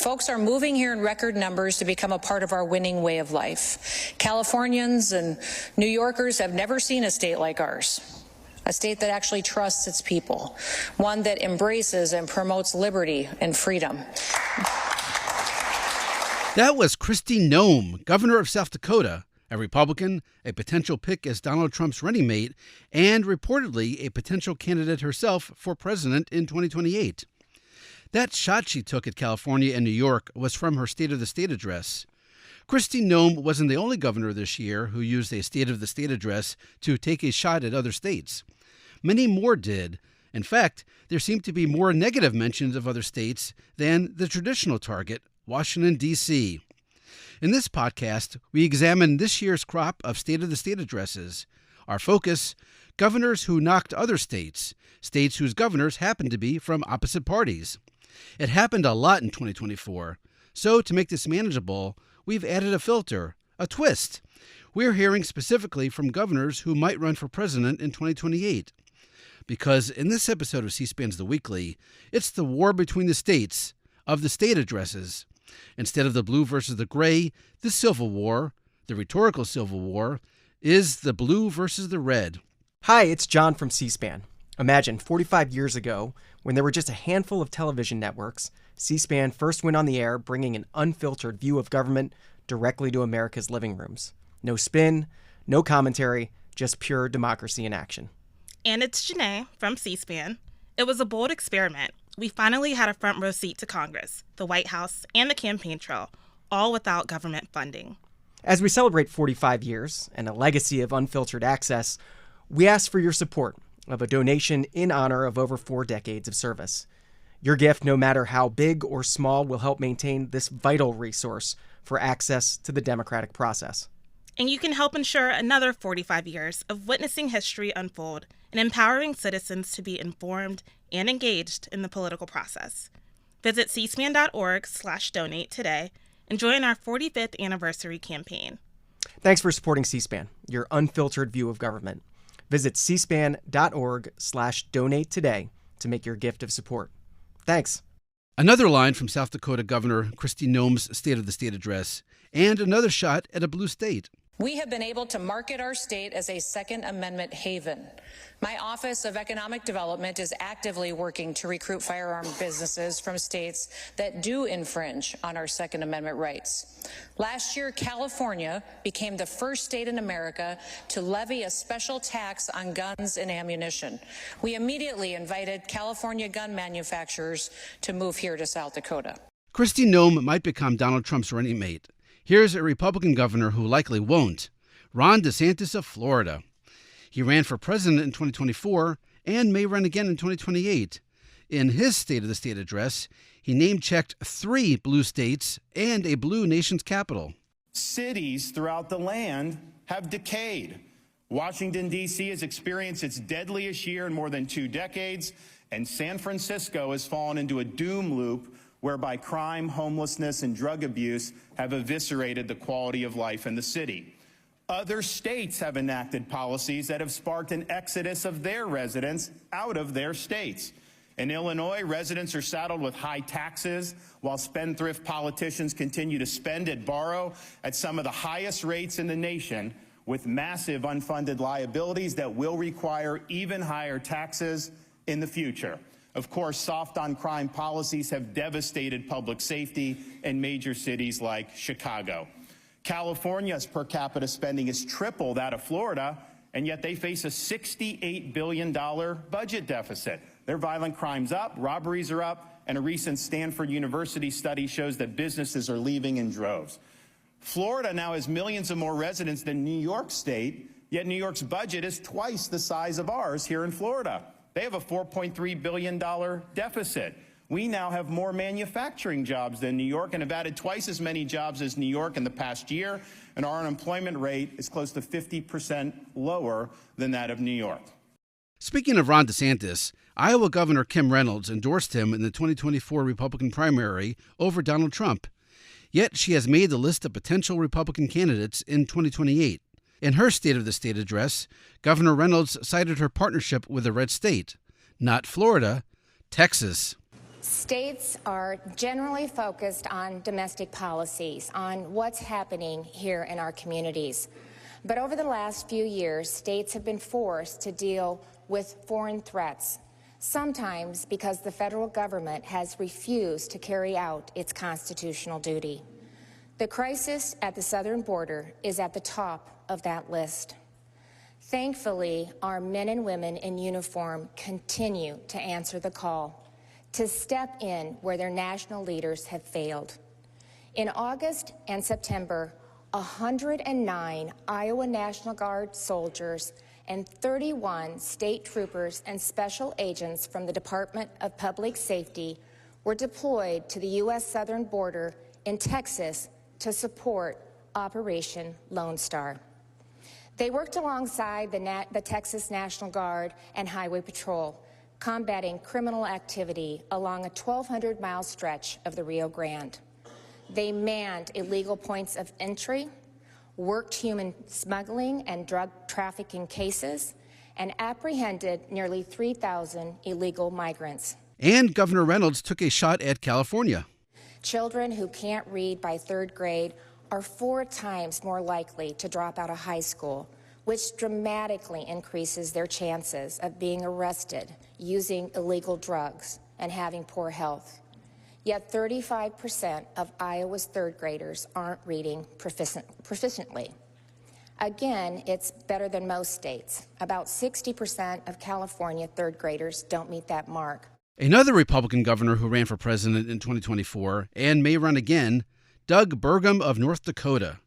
Folks are moving here in record numbers to become a part of our winning way of life. Californians and New Yorkers have never seen a state like ours. A state that actually trusts its people, one that embraces and promotes liberty and freedom. That was Kristi Noem, governor of South Dakota, a Republican, a potential pick as Donald Trump's running mate, and reportedly a potential candidate herself for president in 2028. That shot she took at California and New York was from her State of the State address. Kristi Noem wasn't the only governor this year who used a State of the State address to take a shot at other states. Many more did. In fact, there seemed to be more negative mentions of other states than the traditional target, Washington, D.C. In this podcast, we examine this year's crop of State of the State addresses. Our focus, governors who knocked other states, states whose governors happened to be from opposite parties. It happened a lot in 2024. So to make this manageable, we've added a filter, a twist. We're hearing specifically from governors who might run for president in 2028. Because in this episode of C-SPAN's The Weekly, it's the war between the states of the state addresses. Instead of the blue versus the gray, the Civil War, the rhetorical Civil War, is the blue versus the red. Hi, it's John from C-SPAN. Imagine 45 years ago, when there were just a handful of television networks, C-SPAN first went on the air bringing an unfiltered view of government directly to America's living rooms. No spin, no commentary, just pure democracy in action. And it's Janae from C-SPAN. It was a bold experiment. We finally had a front row seat to Congress, the White House, and the campaign trail, all without government funding. As we celebrate 45 years and a legacy of unfiltered access, we ask for your support of a donation in honor of over 4 decades of service. Your gift, no matter how big or small, will help maintain this vital resource for access to the democratic process. And you can help ensure another 45 years of witnessing history unfold and empowering citizens to be informed and engaged in the political process. Visit cspan.org/donate today and join our 45th anniversary campaign. Thanks for supporting C-SPAN, your unfiltered view of government. Visit cspan.org/donate today to make your gift of support. Thanks. Another line from South Dakota Governor Kristi Noem's State of the State address, and another shot at a blue state. We have been able to market our state as a Second Amendment haven. My Office of Economic Development is actively working to recruit firearm businesses from states that do infringe on our Second Amendment rights. Last year, California became the first state in America to levy a special tax on guns and ammunition. We immediately invited California gun manufacturers to move here to South Dakota. Kristi Noem might become Donald Trump's running mate. Here's a Republican governor who likely won't, Ron DeSantis of Florida. He ran for president in 2024 and may run again in 2028. In his State of the State address, he name-checked 3 blue states and a blue nation's capital. Cities throughout the land have decayed. Washington, D.C. has experienced its deadliest year in more than 2 decades, and San Francisco has fallen into a doom loop whereby crime, homelessness, and drug abuse have eviscerated the quality of life in the city. Other states have enacted policies that have sparked an exodus of their residents out of their states. In Illinois, residents are saddled with high taxes, while spendthrift politicians continue to spend and borrow at some of the highest rates in the nation, with massive unfunded liabilities that will require even higher taxes in the future. Of course, soft on crime policies have devastated public safety in major cities like Chicago. California's per capita spending is triple that of Florida, and yet they face a $68 billion budget deficit. Their violent crimes up, robberies are up, and a recent Stanford University study shows that businesses are leaving in droves. Florida now has millions of more residents than New York State, yet New York's budget is twice the size of ours here in Florida. They have a $4.3 billion deficit. We now have more manufacturing jobs than New York and have added twice as many jobs as New York in the past year, and our unemployment rate is close to 50% lower than that of New York. Speaking of Ron DeSantis, Iowa Governor Kim Reynolds endorsed him in the 2024 Republican primary over Donald Trump. Yet she has made the list of potential Republican candidates in 2028. In her State of the State address, Governor Reynolds cited her partnership with a red state, not Florida, Texas. States are generally focused on domestic policies, on what's happening here in our communities. But over the last few years, states have been forced to deal with foreign threats, sometimes because the federal government has refused to carry out its constitutional duty. The crisis at the southern border is at the top of that list. Thankfully, our men and women in uniform continue to answer the call, to step in where their national leaders have failed. In August and September, 109 Iowa National Guard soldiers and 31 state troopers and special agents from the Department of Public Safety were deployed to the U.S. southern border in Texas to support Operation Lone Star. They worked alongside the Texas National Guard and Highway Patrol, combating criminal activity along a 1,200-mile stretch of the Rio Grande. They manned illegal points of entry, worked human smuggling and drug trafficking cases, and apprehended nearly 3,000 illegal migrants. And Governor Reynolds took a shot at California. Children who can't read by third grade are 4 times more likely to drop out of high school, which dramatically increases their chances of being arrested, using illegal drugs, and having poor health. Yet 35% of Iowa's third graders aren't reading proficiently. Again, it's better than most states. About 60% of California third graders don't meet that mark. Another Republican governor who ran for president in 2024 and may run again, Doug Bergham of North Dakota.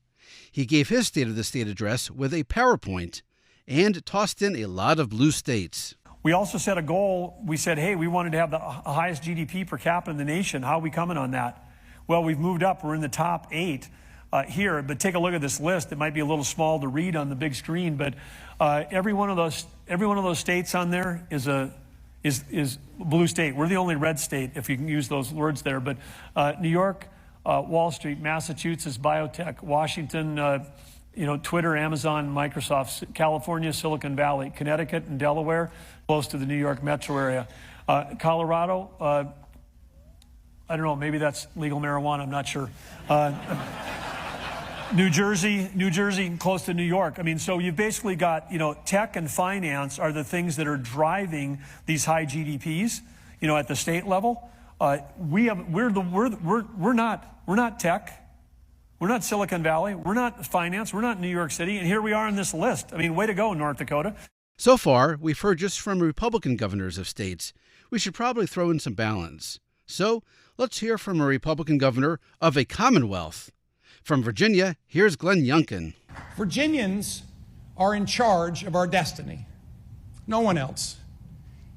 He gave his State of the State address with a PowerPoint and tossed in a lot of blue states. We also set a goal. We said, hey, we wanted to have the highest GDP per capita in the nation. How are we coming on that? Well, we've moved up. We're in the top 8 here. But take a look at this list. It might be a little small to read on the big screen, but every one of those states on there is a blue state. We're the only red state, if you can use those words there. But New York, Wall Street, Massachusetts, biotech, Washington, Twitter, Amazon, Microsoft, California, Silicon Valley, Connecticut, and Delaware, close to the New York metro area. Colorado, I don't know, maybe that's legal marijuana, I'm not sure. New Jersey, close to New York. I mean, so you've basically got, tech and finance are the things that are driving these high GDPs, at the state level. We're not tech. We're not Silicon Valley. We're not finance. We're not New York City. And here we are on this list. I mean, way to go, North Dakota. So far, we've heard just from Republican governors of states. We should probably throw in some balance. So let's hear from a Republican governor of a Commonwealth. From Virginia, here's Glenn Youngkin. Virginians are in charge of our destiny. No one else.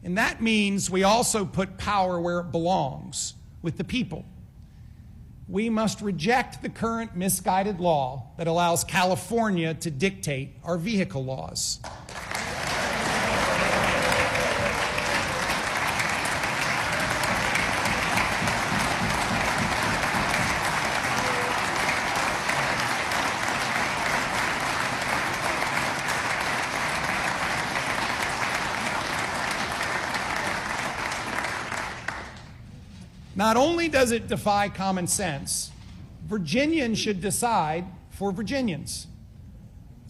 And that means we also put power where it belongs, with the people. We must reject the current misguided law that allows California to dictate our vehicle laws. Not only does it defy common sense, Virginians should decide for Virginians.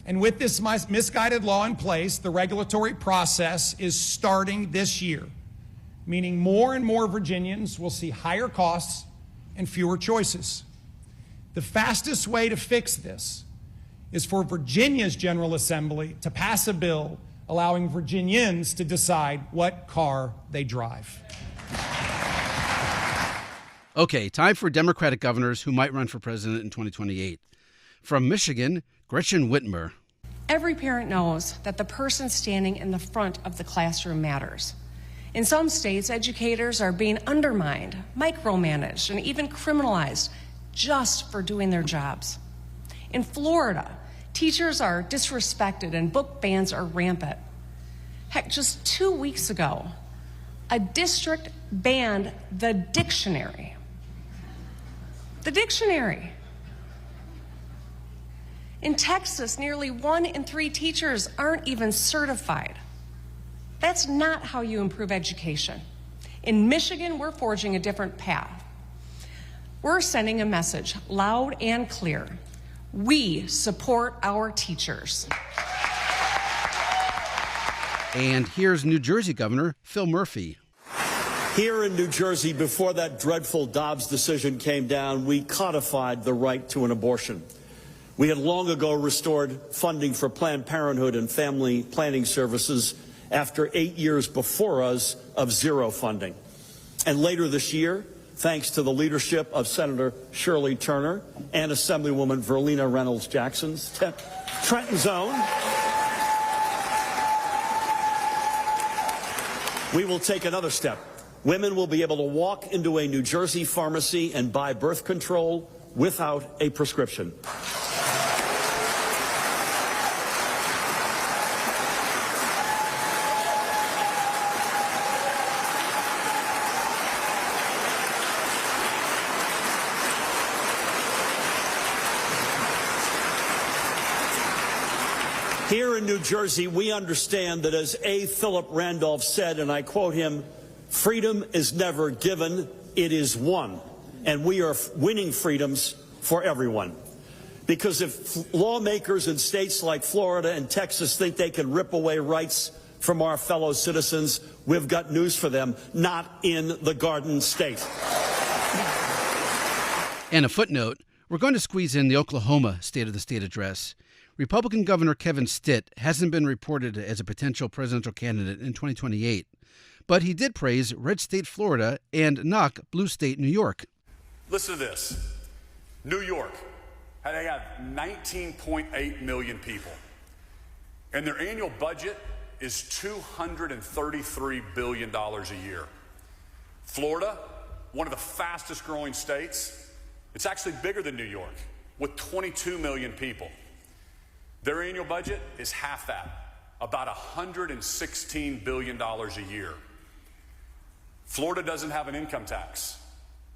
And with this misguided law in place, the regulatory process is starting this year, meaning more and more Virginians will see higher costs and fewer choices. The fastest way to fix this is for Virginia's General Assembly to pass a bill allowing Virginians to decide what car they drive. Okay, time for Democratic governors who might run for president in 2028. From Michigan, Gretchen Whitmer. Every parent knows that the person standing in the front of the classroom matters. In some states, educators are being undermined, micromanaged, and even criminalized just for doing their jobs. In Florida, teachers are disrespected and book bans are rampant. Heck, just 2 weeks ago, a district banned the dictionary. The dictionary. In Texas, nearly 1 in 3 teachers aren't even certified. That's not how you improve education. In Michigan, we're forging a different path. We're sending a message loud and clear. We support our teachers. And here's New Jersey Governor Phil Murphy. Here in New Jersey, before that dreadful Dobbs decision came down, we codified the right to an abortion. We had long ago restored funding for Planned Parenthood and family planning services after 8 years before us of zero funding. And later this year, thanks to the leadership of Senator Shirley Turner and Assemblywoman Verlina Reynolds Jackson's Trenton Zone, we will take another step. Women will be able to walk into a New Jersey pharmacy and buy birth control without a prescription. Here in New Jersey, we understand that, as A. Philip Randolph said, and I quote him, "Freedom is never given, it is won." And we are winning freedoms for everyone. Because if lawmakers in states like Florida and Texas think they can rip away rights from our fellow citizens, we've got news for them: not in the Garden State. And a footnote, we're going to squeeze in the Oklahoma State of the State address. Republican Governor Kevin Stitt hasn't been reported as a potential presidential candidate in 2028, but he did praise red state Florida and knock blue state New York. Listen to this. New York, they have 19.8 million people, and their annual budget is $233 billion a year. Florida, one of the fastest growing states, it's actually bigger than New York, with 22 million people. Their annual budget is half that, about $116 billion a year. Florida doesn't have an income tax.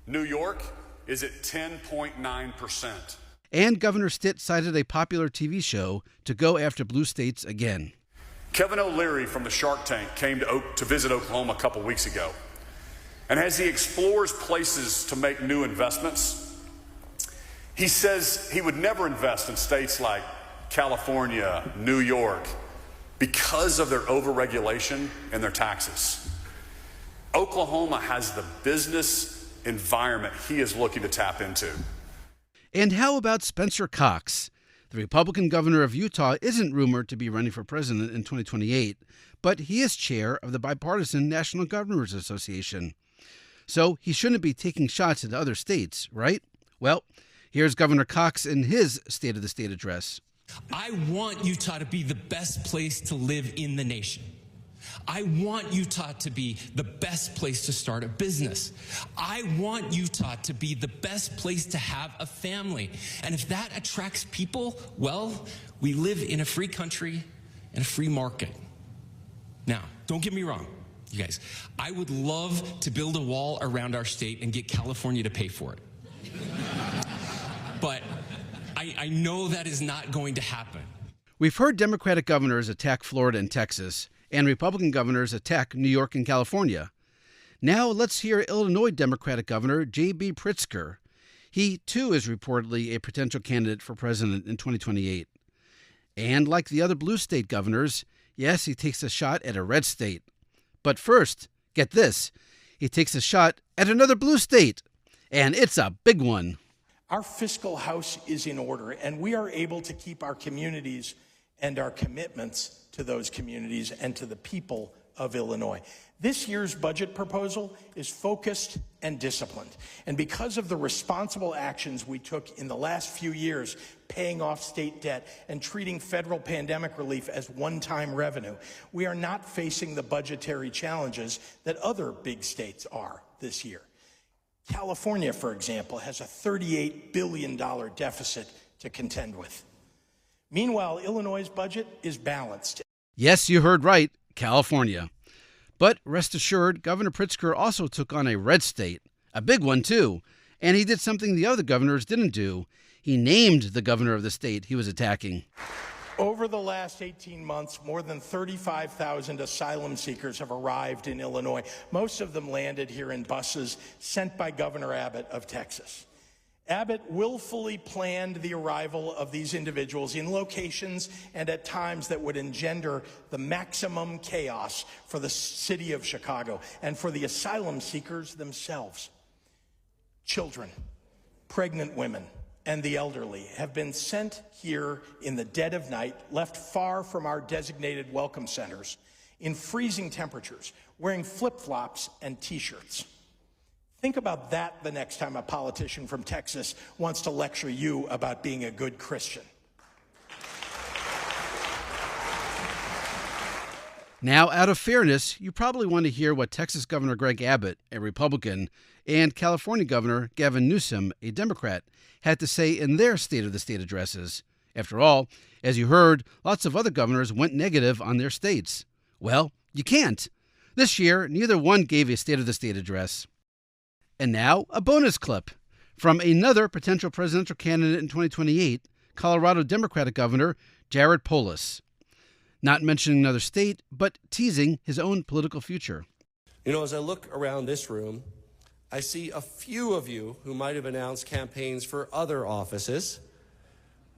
New York is at 10.9%. And Governor Stitt cited a popular TV show to go after blue states again. Kevin O'Leary from the Shark Tank came to visit Oklahoma a couple weeks ago. And as he explores places to make new investments, he says he would never invest in states like California, New York, because of their overregulation and their taxes. Oklahoma has the business environment he is looking to tap into. And how about Spencer Cox? The Republican governor of Utah isn't rumored to be running for president in 2028, but he is chair of the bipartisan National Governors Association. So he shouldn't be taking shots at other states, right? Well, here's Governor Cox in his State of the State address. I want Utah to be the best place to live in the nation. I want Utah to be the best place to start a business. I want Utah to be the best place to have a family. And if that attracts people, well, we live in a free country and a free market. Now, don't get me wrong, you guys. I would love to build a wall around our state and get California to pay for it. But I know that is not going to happen. We've heard Democratic governors attack Florida and Texas, and Republican governors attack New York and California. Now let's hear Illinois Democratic Governor J.B. Pritzker. He, too, is reportedly a potential candidate for president in 2028. And like the other blue state governors, yes, he takes a shot at a red state. But first, get this, he takes a shot at another blue state, and it's a big one. Our fiscal house is in order, and we are able to keep our communities and our commitments to those communities and to the people of Illinois. This year's budget proposal is focused and disciplined. And because of the responsible actions we took in the last few years, paying off state debt and treating federal pandemic relief as one-time revenue, we are not facing the budgetary challenges that other big states are this year. California, for example, has a $38 billion deficit to contend with. Meanwhile, Illinois' budget is balanced. Yes, you heard right, California. But rest assured, Governor Pritzker also took on a red state, a big one too, and he did something the other governors didn't do. He named the governor of the state he was attacking. Over the last 18 months, more than 35,000 asylum seekers have arrived in Illinois. Most of them landed here in buses sent by Governor Abbott of Texas. Abbott willfully planned the arrival of these individuals in locations and at times that would engender the maximum chaos for the city of Chicago and for the asylum seekers themselves. Children, pregnant women, and the elderly have been sent here in the dead of night, left far from our designated welcome centers, in freezing temperatures, wearing flip-flops and T-shirts. Think about that the next time a politician from Texas wants to lecture you about being a good Christian. Now, out of fairness, you probably want to hear what Texas Governor Greg Abbott, a Republican, and California Governor Gavin Newsom, a Democrat, had to say in their State of the State addresses. After all, as you heard, lots of other governors went negative on their states. Well, you can't. This year, neither one gave a State of the State address. And now, a bonus clip from another potential presidential candidate in 2028, Colorado Democratic Governor Jared Polis. Not mentioning another state, but teasing his own political future. You know, as I look around this room, I see a few of you who might have announced campaigns for other offices.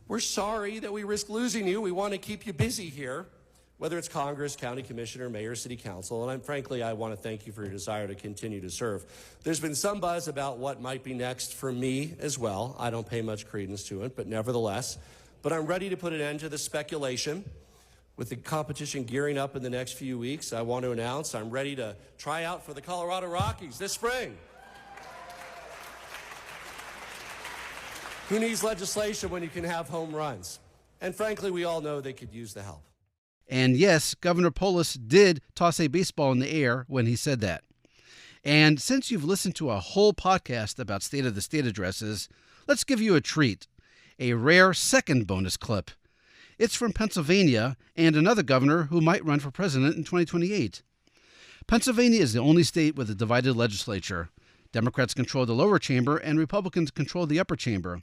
We're sorry that we risk losing you. We want to keep you busy here, whether it's Congress, county commissioner, mayor, city council. And frankly, I want to thank you for your desire to continue to serve. There's been some buzz about what might be next for me as well. I don't pay much credence to it, but nevertheless. But I'm ready to put an end to the speculation. With the competition gearing up in the next few weeks, I want to announce I'm ready to try out for the Colorado Rockies this spring. Who needs legislation when you can have home runs? And frankly, we all know they could use the help. And yes, Governor Polis did toss a baseball in the air when he said that. And since you've listened to a whole podcast about State of the State addresses, let's give you a treat, a rare second bonus clip. It's from Pennsylvania and another governor who might run for president in 2028. Pennsylvania is the only state with a divided legislature. Democrats control the lower chamber and Republicans control the upper chamber.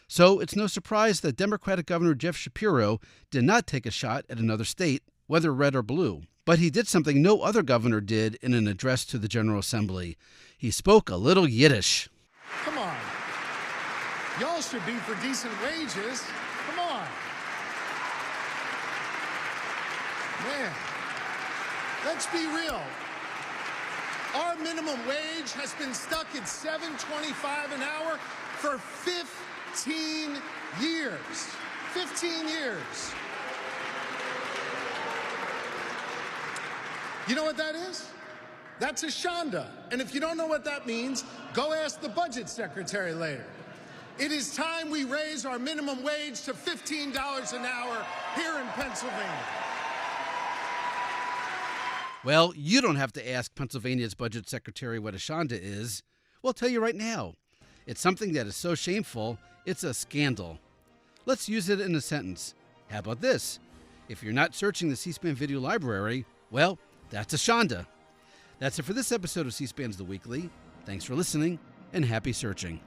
So it's no surprise that Democratic Governor Jeff Shapiro did not take a shot at another state, whether red or blue. But he did something no other governor did in an address to the General Assembly. He spoke a little Yiddish. Come on. Y'all should be for decent wages. Come on. Man, let's be real. Our minimum wage has been stuck at $7.25 an hour for 15 years. 15 years. You know what that is? That's a shonda. And if you don't know what that means, go ask the budget secretary later. It is time we raise our minimum wage to $15 an hour here in Pennsylvania. Well, you don't have to ask Pennsylvania's budget secretary what a shonda is. We'll tell you right now. It's something that is so shameful, it's a scandal. Let's use it in a sentence. How about this? If you're not searching the C-SPAN video library, well, that's a shonda. That's it for this episode of C-SPAN's The Weekly. Thanks for listening, and happy searching.